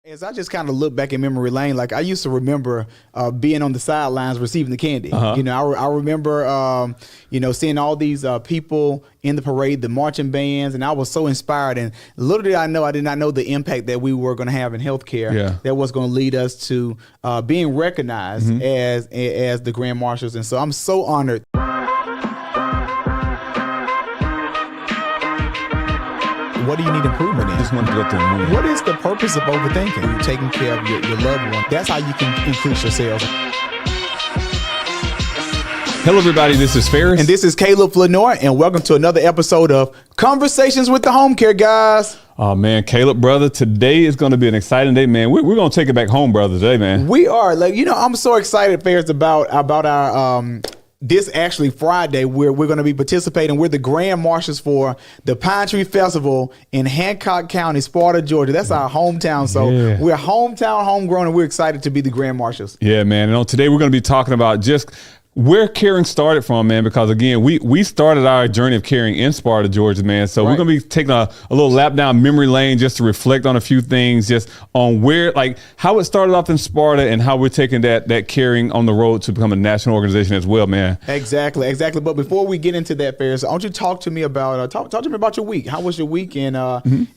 As I just kind of look back in memory lane, like I used to remember being on the sidelines receiving the candy. You know, I remember, seeing all these people in the parade, the marching bands, and I was so inspired. And little did I know, I did not know the impact that we were going to have in healthcare. That was going to lead us to being recognized as the Grand Marshals. And so I'm so honored. What do you need improvement in? Just want to go through and win. What is the purpose of overthinking? You're taking care of your loved one. That's how you can increase your sales. Hello, everybody. This is Ferris. And this is Caleb Flanor, and welcome to another episode of Conversations with the Homecare Guyz. Oh, man, Caleb, brother, today is going to be an exciting day, man. We're going to take it back home, brother, today, man. We are. I'm so excited, Ferris, about our... This actually Friday, we're going to be participating. We're the Grand Marshals for the Pinetree Festival in Hancock County, Sparta, Georgia. That's our hometown. So we're hometown, homegrown, and we're excited to be the Grand Marshals. Yeah, man. And today we're going to be talking about just where caring started from, man, because again, we started our journey of caring in Sparta, Georgia, man. So we're going to be taking a little lap down memory lane just to reflect on a few things, just on where, like how it started off in Sparta and how we're taking that caring on the road to become a national organization as well, man. Exactly. But before we get into that, Ferris, I want you to talk to me about talk to me about your week. How was your week? And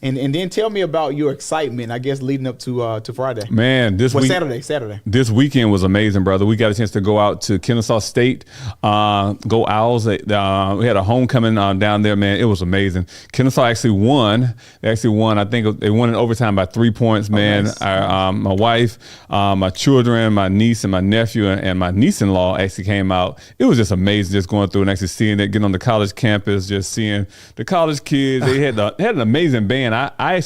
then tell me about your excitement, I guess, leading up to Friday. Man, Saturday. This weekend was amazing, brother. We got a chance to go out to Kennesaw State, go Owls. We had a homecoming down there, man. It was amazing. Kennesaw actually won. I think they won in overtime by 3 points, man. Nice. My wife, my children, my niece and my nephew and my niece-in-law actually came out. It was just amazing just going through and actually seeing it, getting on the college campus, just seeing the college kids. They had an amazing band. I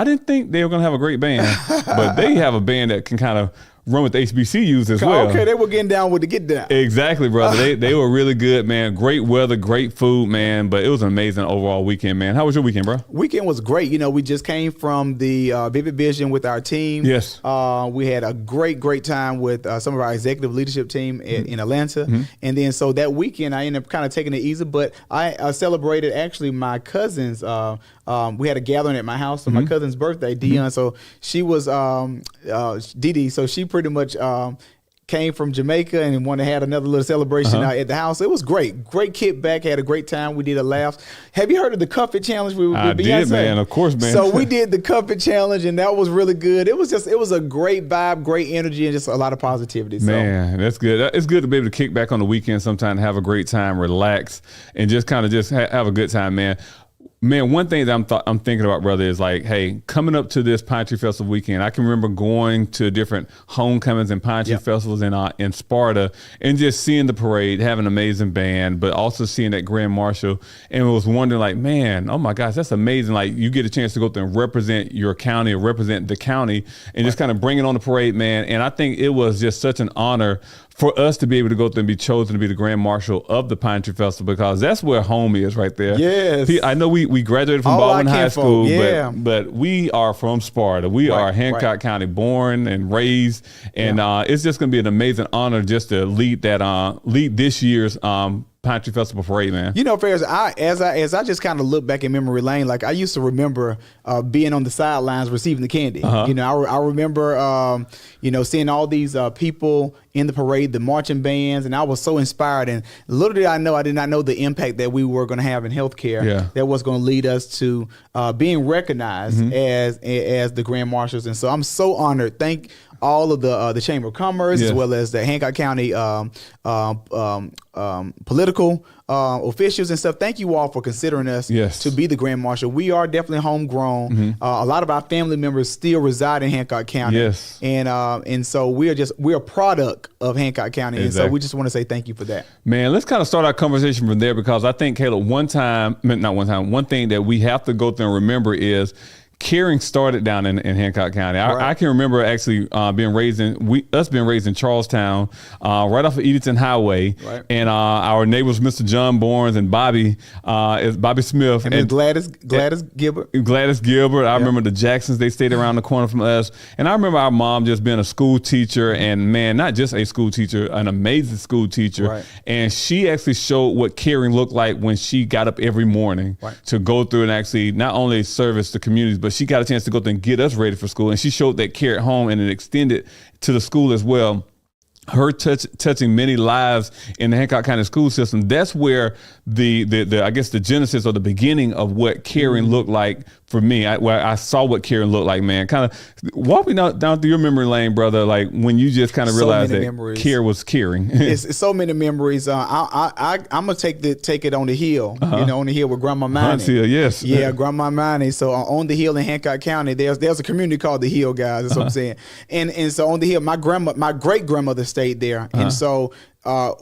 didn't think they were going to have a great band, but they have a band that can kind of run with the HBCUs as well. Okay, they were getting down with the get down. Exactly, brother. They were really good, man. Great weather, great food, man. But it was an amazing overall weekend, man. How was your weekend, bro? Weekend was great. We just came from the Vivid Vision with our team. Yes. We had a great time with some of our executive leadership team in Atlanta. And then so that weekend, I ended up kind of taking it easy. But I celebrated actually my cousin's. We had a gathering at my house for my cousin's birthday, Dion. So she was Didi. So she pretty much came from Jamaica and wanted to have another little celebration at the house. It was great kickback. Had a great time. We did a laugh. Have you heard of the Cuff It Challenge with Beyonce? Did, man. Of course, man. So we did the Cuff It Challenge, and that was really good. It was a great vibe, great energy, and just a lot of positivity. Man, that's good. It's good to be able to kick back on the weekend sometime, have a great time, relax, and just kind of have a good time, man. Man, one thing that I'm thinking about, brother, is like, hey, coming up to this Pinetree Festival weekend, I can remember going to different homecomings and Pinetree Festivals in Sparta and just seeing the parade, having an amazing band, but also seeing that Grand Marshal, and was wondering like, man, oh my gosh, that's amazing. Like you get a chance to go through and represent your county or represent the county and just kind of bring it on the parade, man. And I think it was just such an honor for us to be able to go through and be chosen to be the Grand Marshal of the Pinetree Festival, because that's where home is right there. Yes. I know we graduated from Baldwin High School, but we are from Sparta. We are Hancock County, born and raised, and it's just going to be an amazing honor just to lead this year's Pinetree Festival parade, man. Ferris, as I just kind of look back in memory lane, like I used to remember being on the sidelines receiving the candy. I remember seeing all these people in the parade, the marching bands, and I was so inspired. And little did I know, I did not know the impact that we were going to have in healthcare. That was going to lead us to being recognized as the Grand Marshals. And so I'm so honored. Thank all of the Chamber of Commerce, as well as the Hancock County political officials and stuff. Thank you all for considering us to be the Grand Marshal. We are definitely homegrown. A lot of our family members still reside in Hancock County. And so we're a product of Hancock County. And so we just want to say thank you for that. Man, let's kind of start our conversation from there, because I think, Caleb, one thing that we have to go through and remember is caring started down in Hancock County. I can remember actually being raised in Charlestown, right off of Edenton Highway, and our neighbors, Mr. John Barnes and Bobby Smith, and Gladys Gilbert. I remember the Jacksons. They stayed around the corner from us, and I remember our mom just being a school teacher, and man, not just a school teacher, an amazing school teacher. And she actually showed what caring looked like when she got up every morning to go through and actually not only service the communities, but she got a chance to go there and get us ready for school. And she showed that care at home, and it extended to the school as well. Her touching many lives in the Hancock County school system. That's where the I guess the genesis or the beginning of what caring looked like for me. I saw what caring looked like, man. Kind of walk me down through your memory lane, brother. Like when you just kind of realized that memories. Care was caring. It's so many memories. I'm gonna take it on the hill. On the hill with Grandma Miney. Hunt's Hill, yes. Yeah, Grandma Miney. So on the hill in Hancock County, there's a community called the Hill, guys. That's what I'm saying. And so on the hill, my great grandmother stayed there, and so.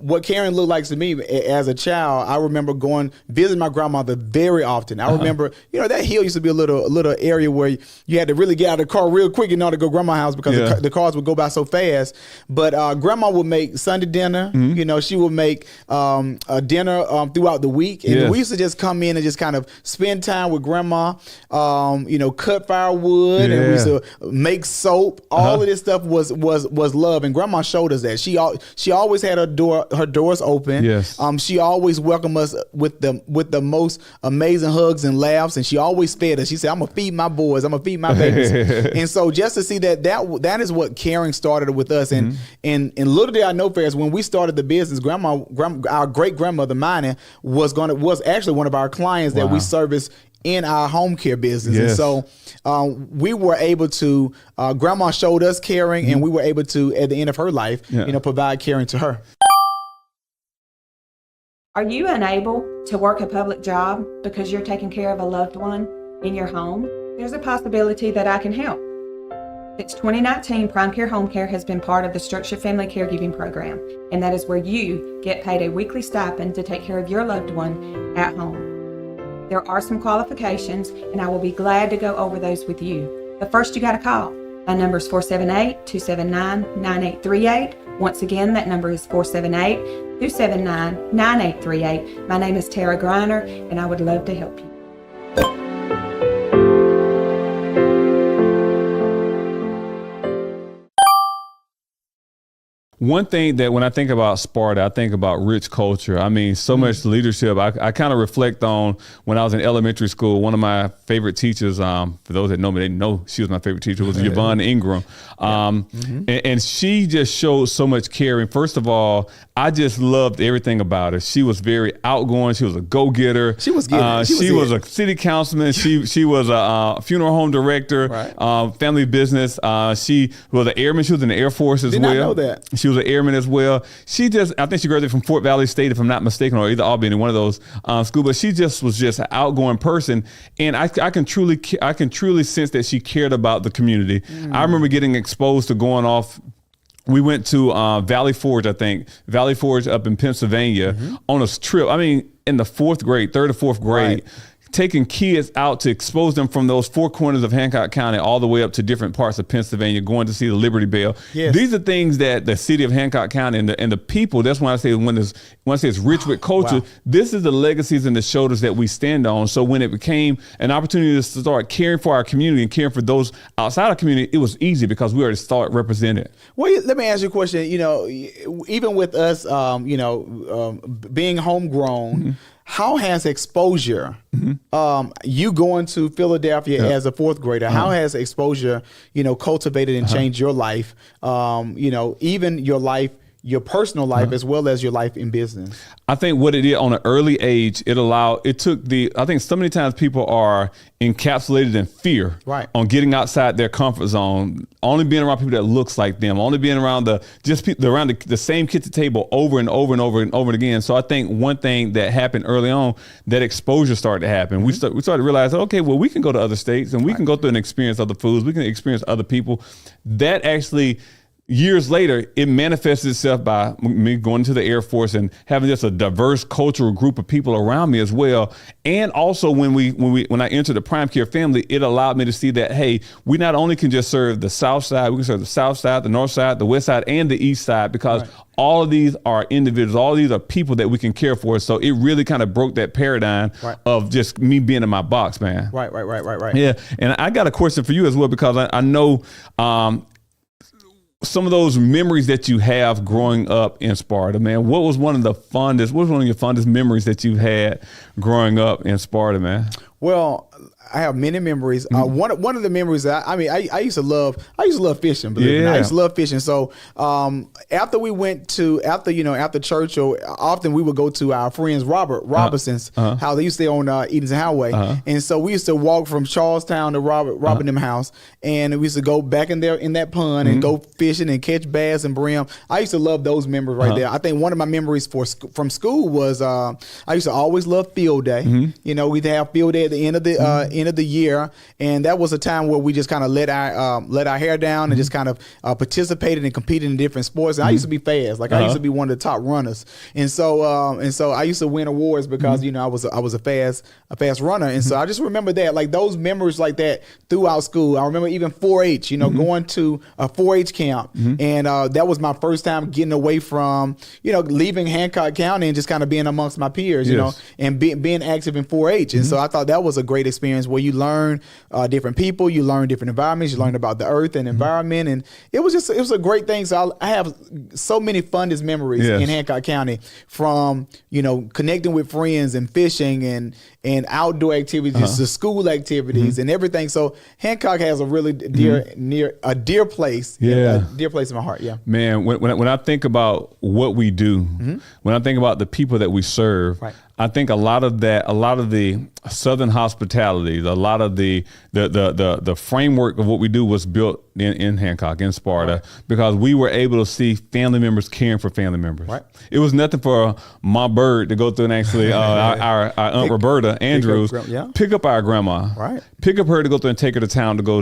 What caring looked like to me as a child, I remember going visit my grandmother very often. I remember, that hill used to be a little area where you had to really get out of the car real quick in order to go to grandma's house because the cars would go by so fast. But grandma would make Sunday dinner. She would make a dinner throughout the week, and we used to just come in and just kind of spend time with grandma. Cut firewood, and we used to make soap. All of this stuff was love, and grandma showed us that. She always had her doors open. Yes. She always welcomed us with the most amazing hugs and laughs, and she always fed us. She said, "I'm gonna feed my boys. I'm gonna feed my babies." And so just to see that is what caring started with us. And little did I know, Ferris, when we started the business, our great grandmother Miney was actually one of our clients that we serviced in our home care business. Yes. And so we were able to, grandma showed us caring, and we were able to, at the end of her life, provide caring to her. Are you unable to work a public job because you're taking care of a loved one in your home? There's a possibility that I can help. Since 2019, Pinecare Home Care has been part of the Structured Family Caregiving Program, and that is where you get paid a weekly stipend to take care of your loved one at home. There are some qualifications, and I will be glad to go over those with you. But first, you got to call. My number is 478-279-9838. Once again, that number is 478-279-9838. My name is Tara Griner, and I would love to help you. One thing that when I think about Sparta, I think about rich culture. I mean, so much leadership. I kind of reflect on when I was in elementary school. One of my favorite teachers, for those that know me, they know she was my favorite teacher, was Yvonne Ingram. And she just showed so much caring. First of all, I just loved everything about her. She was very outgoing. She was a go-getter. She was getting She was a city councilman. She was a funeral home director, family business. She was an airman. She was in the Air Force as well. Did not know that. She was an airman as well. I think she graduated from Fort Valley State, if I'm not mistaken, or either Albany, one of those schools. But she just was just an outgoing person, and I can truly sense that she cared about the community. I remember getting exposed to going off. We went to Valley Forge up in Pennsylvania on a trip. I mean, in the third or fourth grade. Taking kids out to expose them from those four corners of Hancock County all the way up to different parts of Pennsylvania, going to see the Liberty Bell. Yes. These are things that the city of Hancock County and the people, that's why I say when I say it's rich with culture, this is the legacies and the shoulders that we stand on. So when it became an opportunity to start caring for our community and caring for those outside our community, it was easy because we already started represented. Well, let me ask you a question. Even with us, being homegrown, how has exposure, you going to Philadelphia as a fourth grader, how has exposure, cultivated and changed your life, even your life, your personal life, as well as your life in business? I think what it did on an early age, I think so many times people are encapsulated in fear on getting outside their comfort zone, only being around people that looks like them, only being around the same kids at the table over and over and over and over again. So I think one thing that happened early on, that exposure started to happen. We started to realize that, okay, well, we can go to other states and we can go through and experience other foods. We can experience other people. That actually, years later, it manifested itself by me going to the Air Force and having just a diverse cultural group of people around me as well. And also when I entered the Pinecare family, it allowed me to see that, hey, we not only can just serve the South Side, we can serve the South Side, the North Side, the West Side, and the East Side, because all of these are individuals, all of these are people that we can care for. So it really kind of broke that paradigm of just me being in my box, man. Right. Yeah. And I got a question for you as well, because I know, some of those memories that you have growing up in Sparta, man. What was one of your fondest memories that you had growing up in Sparta, man? Well, I have many memories. One of the memories that I used to love fishing. Believe it or not. I used to love fishing. So after we went to after church, or often we would go to our friends Robinson's house. They used to stay on Edenton Highway, and so we used to walk from Charlestown to Robin them house, and we used to go back in there in that pond and go fishing and catch bass and brim. I used to love those memories right there. I think one of my memories from school was I used to always love field day. You know, we'd have field day at the end of the year, and that was a time where we just kind of let our hair down and just kind of participated and competed in different sports. And I used to be fast, like I used to be one of the top runners, and so I used to win awards because I was a fast runner, and so I just remember that, like those memories like that throughout school. I remember even 4-H, going to a 4-H camp, and that was my first time getting away from leaving Hancock County and just kind of being amongst my peers, you know, and being active in 4-H, and so I thought that was a great experience where you learn different people, you learn different environments, you learn about the earth and environment, and it was a great thing. So I have so many fondest memories in Hancock County from connecting with friends and fishing and outdoor activities to school activities and everything. So Hancock has a really dear place, a dear place in my heart. Yeah, man. When I think about what we do, when I think about the people that we serve, I think a lot of the Southern hospitality, a lot of the framework of what we do was built in Hancock, in Sparta, because we were able to see family members caring for family members. Right. It was nothing for my bird to go through and actually our Aunt Roberta Andrews pick up our grandma, pick up her to go through and take her to town to go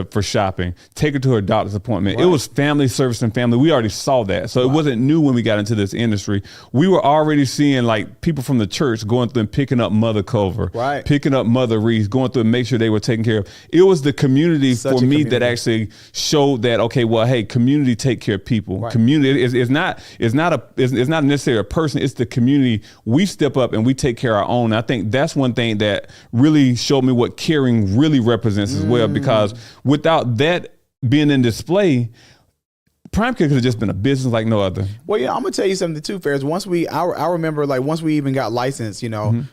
for shopping, take her to her doctor's appointment. It was family service and family. We already saw that, so it wasn't new when we got into this industry. We were already seeing like people from the church going through and picking up Mother Culver, picking up Mother Reese, going through and make sure they were taken care of. It was the community that actually showed that, okay, well, hey, community take care of people. Community is not necessarily a person, it's the community. We step up and we take care of our own. I think that's one thing that really showed me what caring really represents as well, because without that being in display, Prime Care could have just been a business like no other. Well, yeah, I'm gonna tell you something too, Ferris. I remember, like, once we even got licensed, some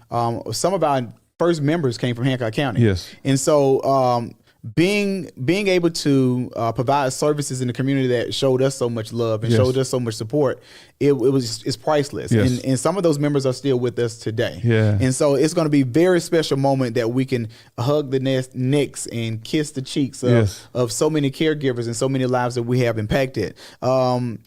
of our first members came from Hancock County. Yes, and so being able to provide services in the community that showed us so much love and showed us so much support, it's priceless. And some of those members are still with us today. And so it's going to be a very special moment that we can hug the necks and kiss the cheeks of so many caregivers and so many lives that we have impacted. I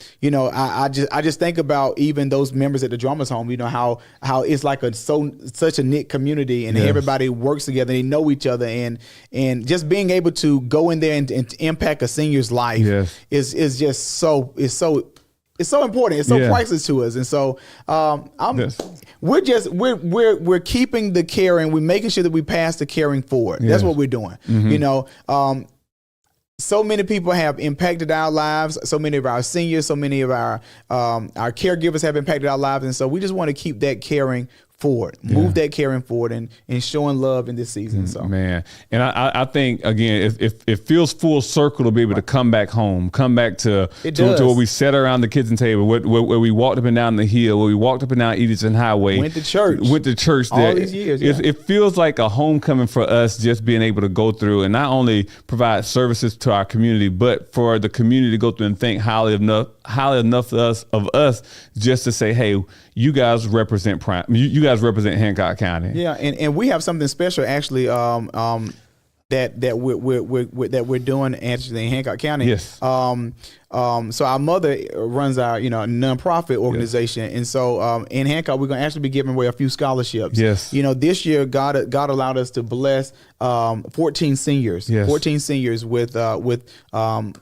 just think about even those members at the Drummers Home. How it's like such a knit community, and everybody works together. They know each other, and just being able to go in there and impact a senior's life is just so important. It's so priceless to us. And so we're keeping the caring, we're making sure that we pass the caring forward. That's what we're doing. So many people have impacted our lives. So many of our seniors, so many of our caregivers have impacted our lives. And so we just want to keep that caring forward, move that caring forward, and showing love in this season. So, man, and I think again, it feels full circle to be able to come back home, come back to where we sat around the kitchen table, where we walked up and down the hill, where we walked up and down Edenton Highway, went to church there. All these years. It feels like a homecoming for us, just being able to go through and not only provide services to our community, but for the community to go through and think highly enough of us, just to say, hey, you guys represent Prime. You guys represent Hancock County. Yeah, and we have something special actually that we're doing actually in Hancock County. Yes. So our mother runs our nonprofit organization, and so in Hancock we're going to actually be giving away a few scholarships. Yes. This year God allowed us to bless 14 seniors. 14 seniors with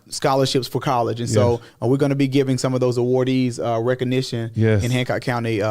scholarships for college, and so we're going to be giving some of those awardees recognition in Hancock County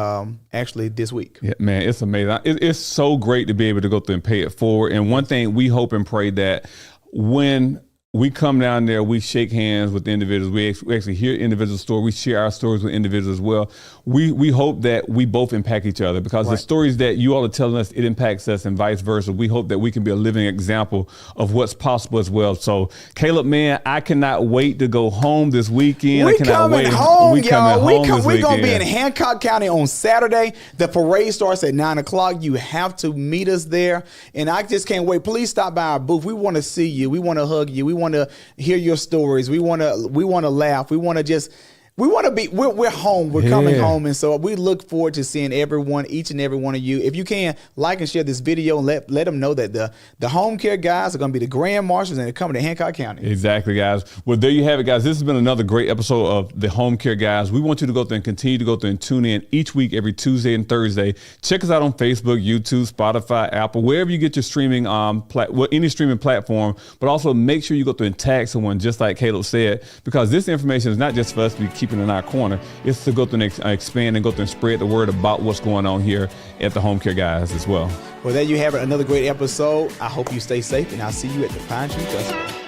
actually this week. Yeah, man, it's amazing. It's so great to be able to go through and pay it forward. And one thing we hope and pray that when we come down there, we shake hands with the individuals. We actually hear individual stories. We share our stories with individuals as well. We hope that we both impact each other, because the stories that you all are telling us, it impacts us, and vice versa. We hope that we can be a living example of what's possible as well. So, Caleb, man, I cannot wait to go home this weekend. We coming home, y'all. We're going to be in weekend. Hancock County on Saturday. The parade starts at 9 o'clock. You have to meet us there. And I just can't wait. Please stop by our booth. We want to see you. We want to hug you. We want to hear your stories. We want to laugh. We want to be, we're home. We're coming home. And so we look forward to seeing everyone, each and every one of you. If you can, like and share this video and let them know that the Homecare Guys are going to be the grand marshals and they're coming to Hancock County. Exactly, guys. Well, there you have it, guys. This has been another great episode of the Homecare Guys. We want you to go through and continue to go through and tune in each week, every Tuesday and Thursday. Check us out on Facebook, YouTube, Spotify, Apple, wherever you get your streaming, any streaming platform. But also make sure you go through and tag someone, just like Caleb said, because this information is not just for us to be keeping in our corner. It's to go through and expand and go through and spread the word about what's going on here at the Homecare Guys as well. Well, there you have it. Another great episode. I hope you stay safe, and I'll see you at the Pinetree Festival.